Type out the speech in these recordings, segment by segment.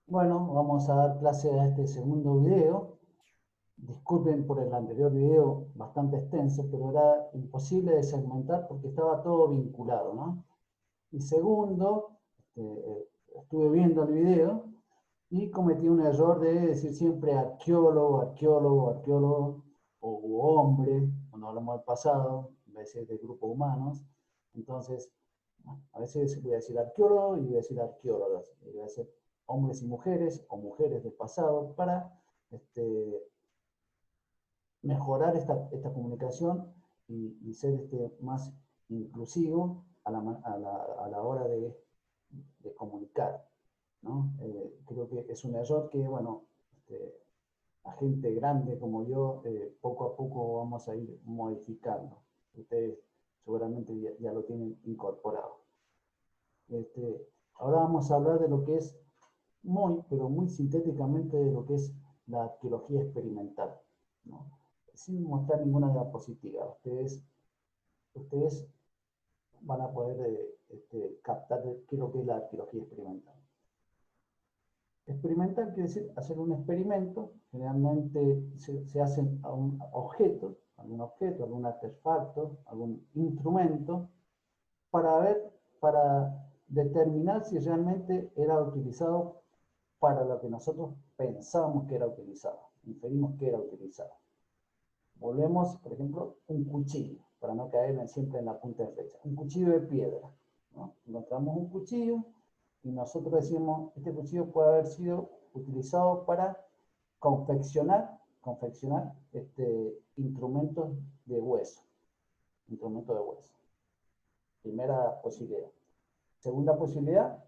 Bueno, vamos a dar clase a este segundo video. Disculpen por el anterior video bastante extenso, pero era imposible de segmentar porque estaba todo vinculado, ¿no? Y segundo, estuve viendo el video y cometí un error de decir siempre arqueólogo, arqueólogo, arqueólogo, o hombre, cuando hablamos del pasado, en vez de decir de grupos humanos. Entonces, bueno, a veces voy a decir arqueólogo y voy a decir arqueólogas, y voy a decir hombres y mujeres o mujeres del pasado para este, mejorar esta comunicación y ser más inclusivo a la hora de comunicar, ¿no? Creo que es un error que, bueno, la gente grande como yo, poco a poco vamos a ir modificando. Ustedes seguramente ya lo tienen incorporado. Ahora vamos a hablar de lo que es muy, pero muy sintéticamente de lo que es la arqueología experimental, ¿no? Sin mostrar ninguna diapositiva. Ustedes van a poder captar qué es lo que es la arqueología experimental. Experimental quiere decir hacer un experimento, generalmente se hacen a un objeto, algún artefacto, algún instrumento, para ver, para determinar si realmente era utilizado para lo que nosotros pensamos que era utilizado, inferimos que era utilizado. Volvemos, por ejemplo, un cuchillo, para no caer siempre en la punta de flecha. Un cuchillo de piedra, ¿no? Encontramos un cuchillo y nosotros decimos, este cuchillo puede haber sido utilizado para confeccionar instrumentos de hueso. Instrumentos de hueso. Primera posibilidad. Segunda posibilidad,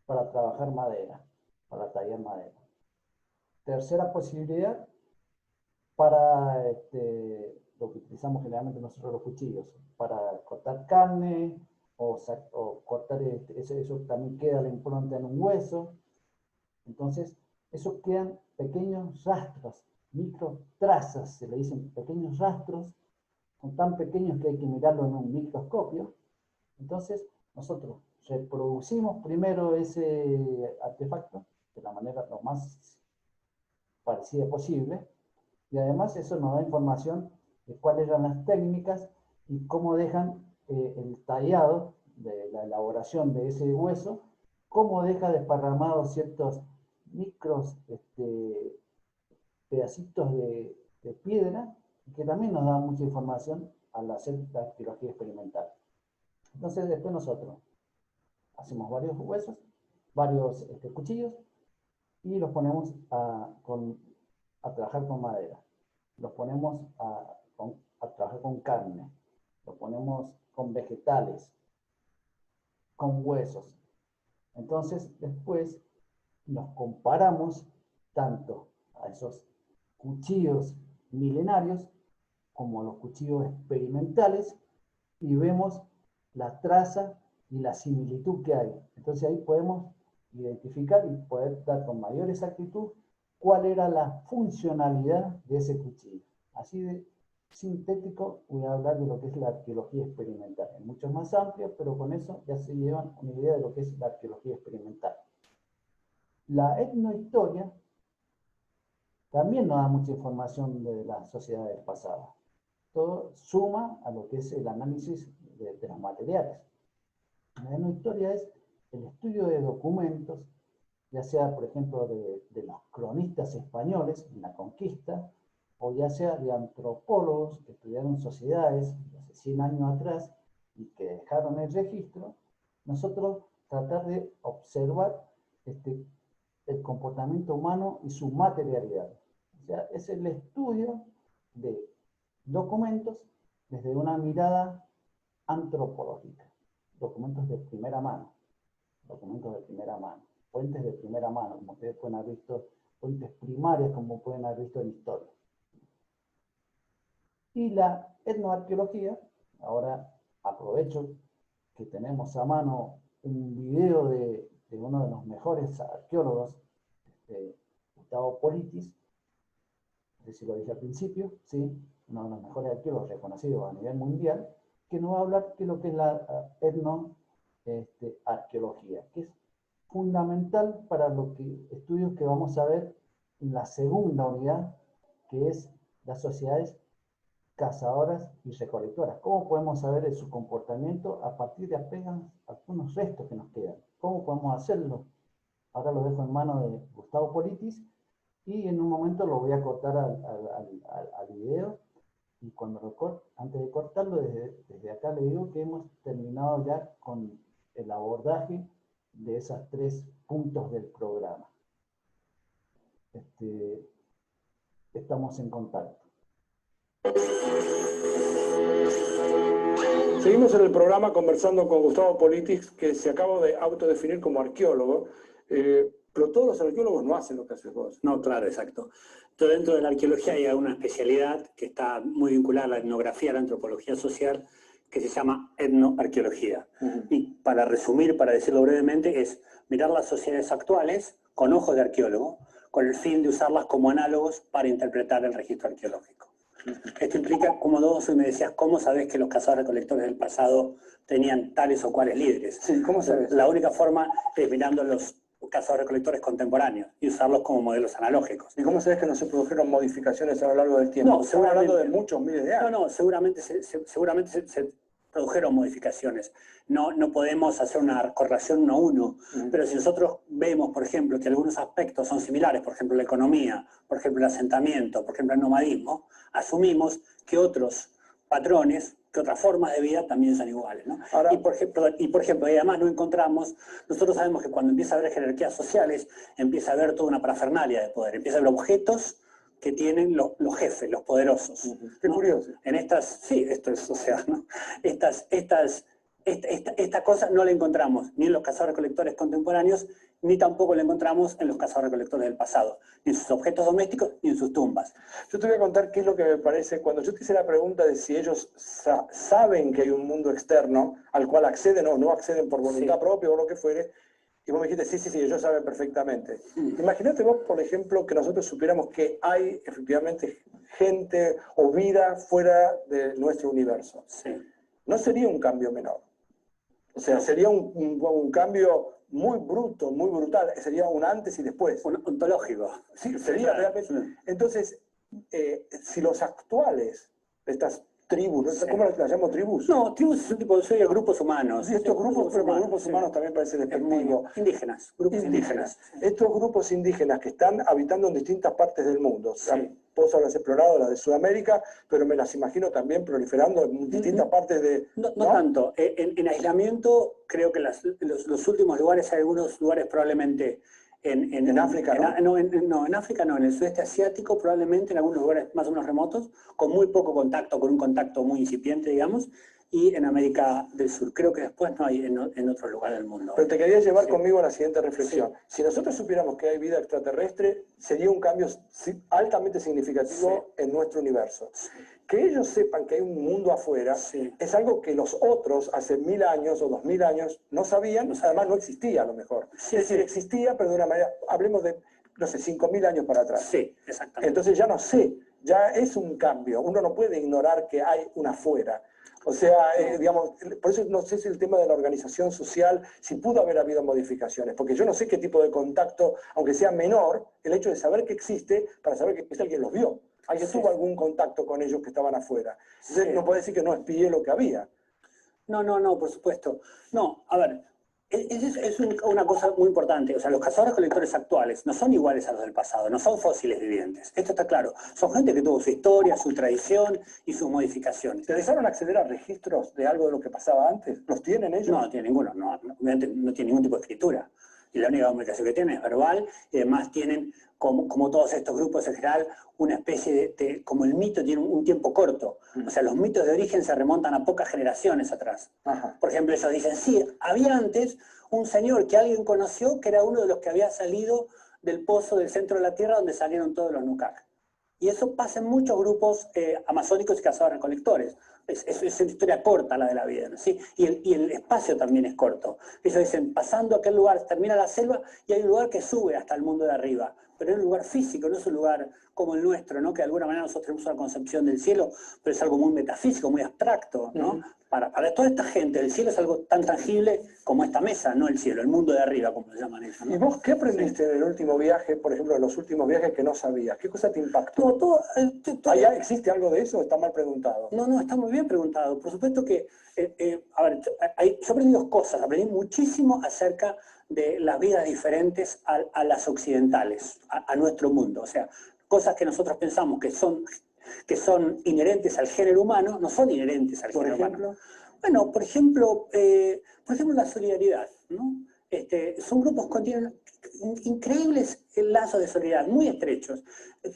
para trabajar madera, para tallar madera. Tercera posibilidad, para lo que utilizamos generalmente nosotros los cuchillos, para cortar carne o cortar, eso también queda la impronta en un hueso. Entonces, eso quedan pequeños rastros, micro trazas, se le dicen pequeños rastros, son tan pequeños que hay que mirarlo en un microscopio. Entonces, nosotros reproducimos primero ese artefacto de la manera lo más parecida posible, y además eso nos da información de cuáles eran las técnicas y cómo dejan el tallado de la elaboración de ese hueso, cómo deja desparramados ciertos micros pedacitos de piedra, que también nos da mucha información al hacer la arqueología experimental. Entonces después nosotros hacemos varios huesos, varios cuchillos, y los ponemos a trabajar con madera. Los ponemos a trabajar con carne. Los ponemos con vegetales, con huesos. Entonces, después nos comparamos tanto a esos cuchillos milenarios como a los cuchillos experimentales y vemos la traza y la similitud que hay. Entonces ahí podemos identificar y poder dar con mayor exactitud cuál era la funcionalidad de ese cuchillo. Así de sintético voy a hablar de lo que es la arqueología experimental. Es mucho más amplio, pero con eso ya se llevan una idea de lo que es la arqueología experimental. La etnohistoria también nos da mucha información de las sociedades pasadas. Todo suma a lo que es el análisis de los materiales. La etnohistoria es el estudio de documentos, ya sea, por ejemplo, de los cronistas españoles en la conquista, o ya sea de antropólogos que estudiaron sociedades de hace 100 años atrás y que dejaron el registro, nosotros tratar de observar el comportamiento humano y su materialidad. O sea, es el estudio de documentos desde una mirada antropológica, documentos de primera mano, fuentes de primera mano, como ustedes pueden haber visto, fuentes primarias como pueden haber visto en historia. Y la etnoarqueología, ahora aprovecho que tenemos a mano un video de uno de los mejores arqueólogos, Gustavo Politis, no sé si lo dije al principio, ¿sí? Uno de los mejores arqueólogos reconocidos a nivel mundial, que nos va a hablar de lo que es la etnoarqueología, que es fundamental para los estudios que vamos a ver en la segunda unidad, que es las sociedades cazadoras y recolectoras. ¿Cómo podemos saber de su comportamiento a partir de apenas algunos restos que nos quedan? ¿Cómo podemos hacerlo? Ahora lo dejo en manos de Gustavo Politis y en un momento lo voy a cortar al video. Y cuando antes de cortarlo, desde acá le digo que hemos terminado ya con el abordaje de esos 3 puntos del programa. Estamos en contacto. Seguimos en el programa conversando con Gustavo Politis, que se acaba de autodefinir como arqueólogo, pero todos los arqueólogos no hacen lo que haces vos. No, claro, exacto. Entonces, dentro de la arqueología hay una especialidad que está muy vinculada a la etnografía, a la antropología social, que se llama etnoarqueología. Y para resumir, para decirlo brevemente, es mirar las sociedades actuales con ojos de arqueólogo, con el fin de usarlas como análogos para interpretar el registro arqueológico. Esto implica, como vos me decías, ¿cómo sabés que los cazadores-recolectores del pasado tenían tales o cuales líderes? Sí, ¿cómo sabés? La única forma es mirando los cazadores-recolectores contemporáneos y usarlos como modelos analógicos. ¿Y cómo sabés que no se produjeron modificaciones a lo largo del tiempo? No, estamos hablando de muchos miles de años. No, seguramente se produjeron modificaciones. No podemos hacer una correlación 1 a 1, pero si nosotros vemos, por ejemplo, que algunos aspectos son similares, por ejemplo, la economía, por ejemplo, el asentamiento, por ejemplo, el nomadismo, asumimos que otros patrones, que otras formas de vida también son iguales, ¿no? Ahora, y por ejemplo, y además no encontramos, nosotros sabemos que cuando empieza a haber jerarquías sociales, empieza a haber toda una parafernalia de poder, empieza a haber objetos que tienen los jefes, los poderosos. Qué ¿no? curioso. En estas, sí, esto es, o sea, ¿no? Esta cosa no la encontramos ni en los cazadores-recolectores contemporáneos, ni tampoco la encontramos en los cazadores-recolectores del pasado, ni en sus objetos domésticos, ni en sus tumbas. Yo te voy a contar qué es lo que me parece, cuando yo te hice la pregunta de si ellos saben que hay un mundo externo al cual acceden o no acceden por voluntad propia o lo que fuere, y vos me dijiste, sí, ellos saben perfectamente. Imagínate vos, por ejemplo, que nosotros supiéramos que hay efectivamente gente o vida fuera de nuestro universo. Sí. No sería un cambio menor. O sea, sería un cambio muy bruto, muy brutal. Sería un antes y después. Un ontológico. Sí, sería realmente. Sí. Entonces, si los actuales, estas tribus, ¿no? ¿Cómo las llamo tribus? No, tribus es un tipo de grupos humanos. Sí, estos grupos humanos también parece despectivo. Indígenas, grupos indígenas. Estos grupos indígenas que están habitando en distintas partes del mundo. Sí. Vos habrás explorado las de Sudamérica, pero me las imagino también proliferando en distintas partes de... No tanto. En aislamiento, creo que los últimos lugares, hay algunos lugares probablemente... En África, ¿no? En África no, en el sudeste asiático probablemente, en algunos lugares más o menos remotos, con muy poco contacto, con un contacto muy incipiente, digamos, y en América del Sur. Creo que después no hay en otro lugar del mundo. Pero te quería llevar conmigo a la siguiente reflexión. Sí. Si nosotros supiéramos que hay vida extraterrestre, sería un cambio altamente significativo en nuestro universo. Sí. Que ellos sepan que hay un mundo afuera es algo que los otros hace 1000 años o 2000 años no sabían, además no existía a lo mejor. Es decir, existía, pero de una manera, hablemos de, no sé, 5000 años para atrás. Sí, exactamente. Entonces ya no sé, ya es un cambio. Uno no puede ignorar que hay una afuera. O sea, digamos, por eso no sé si el tema de la organización social, si pudo haber habido modificaciones, porque yo no sé qué tipo de contacto, aunque sea menor, el hecho de saber que existe, para saber que alguien los vio. Alguien tuvo algún contacto con ellos que estaban afuera. Entonces no puede decir que no espié lo que había. No, por supuesto. No, a ver, es una cosa muy importante. O sea, los cazadores-colectores actuales no son iguales a los del pasado, no son fósiles vivientes. Esto está claro. Son gente que tuvo su historia, su tradición y sus modificaciones. ¿Te dejaron acceder a registros de algo de lo que pasaba antes? ¿Los tienen ellos? No tienen ninguno. Obviamente no tienen ningún tipo de escritura. Y la única comunicación que tienen es verbal, y además tienen, como todos estos grupos en general, una especie como el mito tiene un tiempo corto. O sea, los mitos de origen se remontan a pocas generaciones atrás. Ajá. Por ejemplo, ellos dicen, sí, había antes un señor que alguien conoció que era uno de los que había salido del pozo del centro de la Tierra donde salieron todos los Nukak. Y eso pasa en muchos grupos amazónicos y cazadores-recolectores. Es una historia corta la de la vida, ¿no? ¿Sí? Y el espacio también es corto. Ellos dicen, pasando aquel lugar, termina la selva y hay un lugar que sube hasta el mundo de arriba. pero en un lugar físico, no es un lugar como el nuestro, ¿no? Que de alguna manera nosotros tenemos una concepción del cielo, pero es algo muy metafísico, muy abstracto, ¿no? Para toda esta gente, el cielo es algo tan tangible como esta mesa, no el cielo, el mundo de arriba, como lo llaman ellos, ¿no? ¿Y vos qué aprendiste en el último viaje, por ejemplo, en los últimos viajes que no sabías? ¿Qué cosa te impactó? ¿Allá existe algo de eso o está mal preguntado? No, está muy bien preguntado. Por supuesto que, a ver, yo aprendí dos cosas. Aprendí muchísimo acerca de las vidas diferentes a las occidentales, a nuestro mundo. O sea, cosas que nosotros pensamos que son inherentes al género humano, no son inherentes al género humano. Bueno, por ejemplo, la solidaridad, ¿no? Son grupos que tienen increíbles lazos de solidaridad, muy estrechos,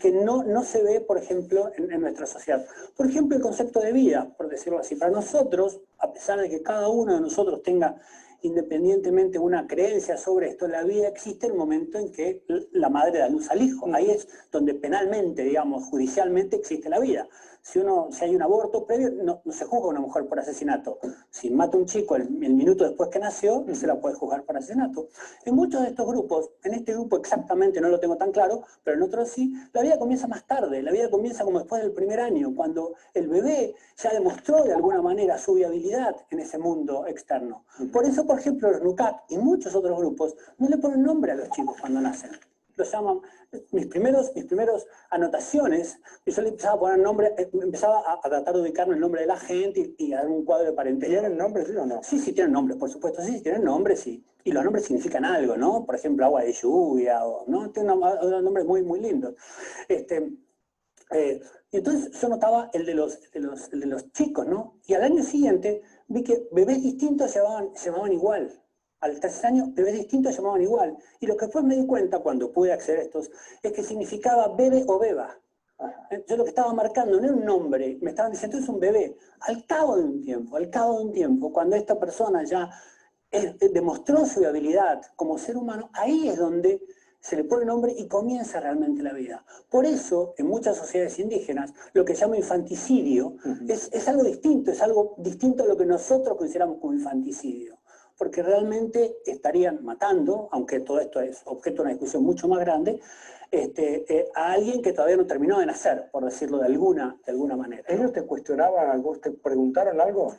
que no se ve, por ejemplo, en nuestra sociedad. Por ejemplo, el concepto de vida, por decirlo así. Para nosotros, a pesar de que cada uno de nosotros tenga independientemente una creencia sobre esto, la vida existe en el momento en que la madre da luz al hijo. Ahí es donde penalmente, digamos, judicialmente existe la vida. Si hay un aborto previo, no se juzga a una mujer por asesinato. Si mata a un chico el minuto después que nació, no se la puede juzgar por asesinato. En muchos de estos grupos, en este grupo exactamente no lo tengo tan claro, pero en otros sí, la vida comienza más tarde. La vida comienza como después del primer año, cuando el bebé ya demostró de alguna manera su viabilidad en ese mundo externo. Por eso, por ejemplo, los NUCAC y muchos otros grupos no le ponen nombre a los chicos cuando nacen. Los llaman, mis primeros anotaciones, yo le empezaba a poner nombre, empezaba a tratar de ubicarme el nombre de la gente y a dar un cuadro de parentesco. ¿Tienen nombres, sí o no? Sí, tienen nombres, por supuesto, sí, tienen nombres, sí. Y los nombres significan algo, ¿no? Por ejemplo, agua de lluvia, ¿no? Tienen unos nombres muy, muy lindos. Y entonces yo notaba el de los chicos, ¿no? Y al año siguiente vi que bebés distintos se llamaban igual. Al tercer año, bebés distintos se llamaban igual. Y lo que después me di cuenta, cuando pude acceder a estos, es que significaba bebe o beba. Yo lo que estaba marcando no era un nombre, me estaban diciendo, es un bebé. Al cabo de un tiempo, cuando esta persona ya demostró su habilidad como ser humano, ahí es donde se le pone nombre y comienza realmente la vida. Por eso, en muchas sociedades indígenas, lo que se llama infanticidio es algo distinto a lo que nosotros consideramos como infanticidio. Porque realmente estarían matando, aunque todo esto es objeto de una discusión mucho más grande, a alguien que todavía no terminó de nacer, por decirlo de alguna manera. ¿Ellos te cuestionaban algo, te preguntaron algo?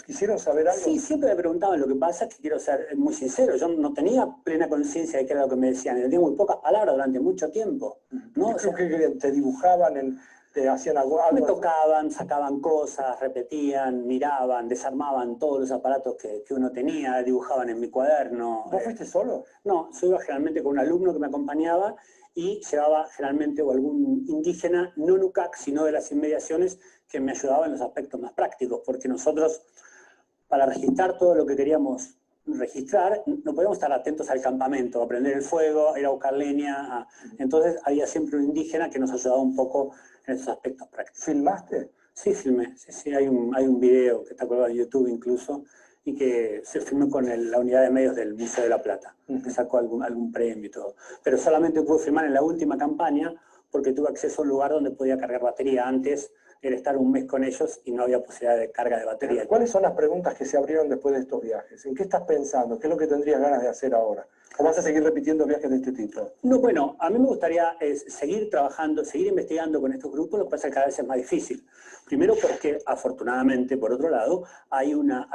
¿Quisieron saber algo? Sí, siempre me preguntaban. Lo que pasa es que quiero ser muy sincero, yo no tenía plena conciencia de qué era lo que me decían, le di muy pocas palabras durante mucho tiempo, ¿no? O sea, que te dibujaban, te hacían algo. Me tocaban, sacaban cosas, repetían, miraban, desarmaban todos los aparatos que uno tenía, dibujaban en mi cuaderno. ¿Vos fuiste solo? No, yo iba generalmente con un alumno que me acompañaba y llevaba generalmente o algún indígena, no NUCAC, sino de las inmediaciones, que me ayudaba en los aspectos más prácticos, porque nosotros, para registrar todo lo que queríamos registrar, no podíamos estar atentos al campamento, a prender el fuego, ir a buscar leña. Entonces había siempre un indígena que nos ayudaba un poco en esos aspectos prácticos. ¿Filmaste? Sí, filmé. Sí, hay un video que está colgado en YouTube incluso, y que se filmó con la unidad de medios del Museo de la Plata, que sacó algún premio y todo. Pero solamente pude filmar en la última campaña porque tuve acceso a un lugar donde podía cargar batería. Antes era estar un mes con ellos y no había posibilidad de carga de batería. ¿Cuáles son las preguntas que se abrieron después de estos viajes? ¿En qué estás pensando? ¿Qué es lo que tendrías ganas de hacer ahora? ¿O vas a seguir repitiendo viajes de este tipo? No, bueno, a mí me gustaría seguir trabajando, seguir investigando con estos grupos, lo que pasa es que cada vez es más difícil. Primero porque, afortunadamente, por otro lado, hay una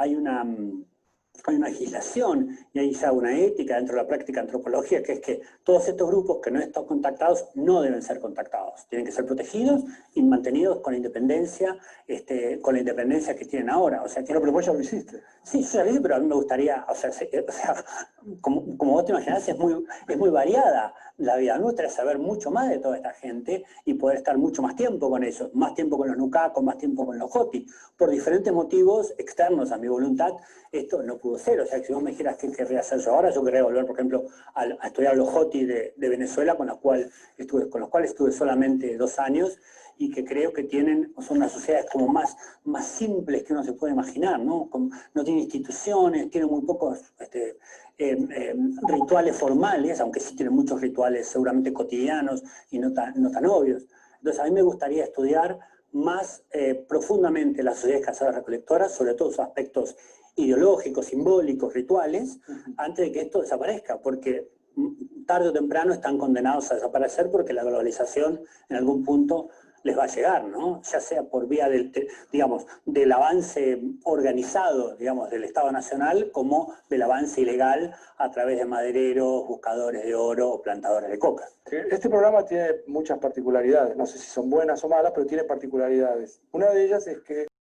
legislación y hay ya una ética dentro de la práctica antropológica, que es que todos estos grupos que no están contactados no deben ser contactados. Tienen que ser protegidos y mantenidos con la independencia que tienen ahora. O sea, pero vos ya lo hiciste. Sí, yo ya lo hice, pero a mí me gustaría, como vos te imaginás, es muy variada la vida. A mí me gustaría saber mucho más de toda esta gente y poder estar mucho más tiempo con ellos, más tiempo con los NUCAC, más tiempo con los JOTI. Por diferentes motivos externos a mi voluntad, esto no pudo ser. O sea, que si vos me dijeras qué querría hacer yo ahora, yo querría volver, por ejemplo, a estudiar los JOTI de Venezuela, con los cuales estuve solamente 2 años, y que creo que son unas sociedades como más simples que uno se puede imaginar, ¿no? No tienen instituciones, tienen muy pocos rituales formales, aunque sí tienen muchos rituales seguramente cotidianos y no tan obvios. Entonces a mí me gustaría estudiar más profundamente las sociedades cazadoras-recolectoras, sobre todo sus aspectos ideológicos, simbólicos, rituales, antes de que esto desaparezca, porque tarde o temprano están condenados a desaparecer porque la globalización en algún punto les va a llegar, ¿no? Ya sea por vía del, digamos, del avance organizado, digamos, del Estado Nacional, como del avance ilegal a través de madereros, buscadores de oro o plantadores de coca. Este programa tiene muchas particularidades, no sé si son buenas o malas, pero tiene particularidades. Una de ellas es que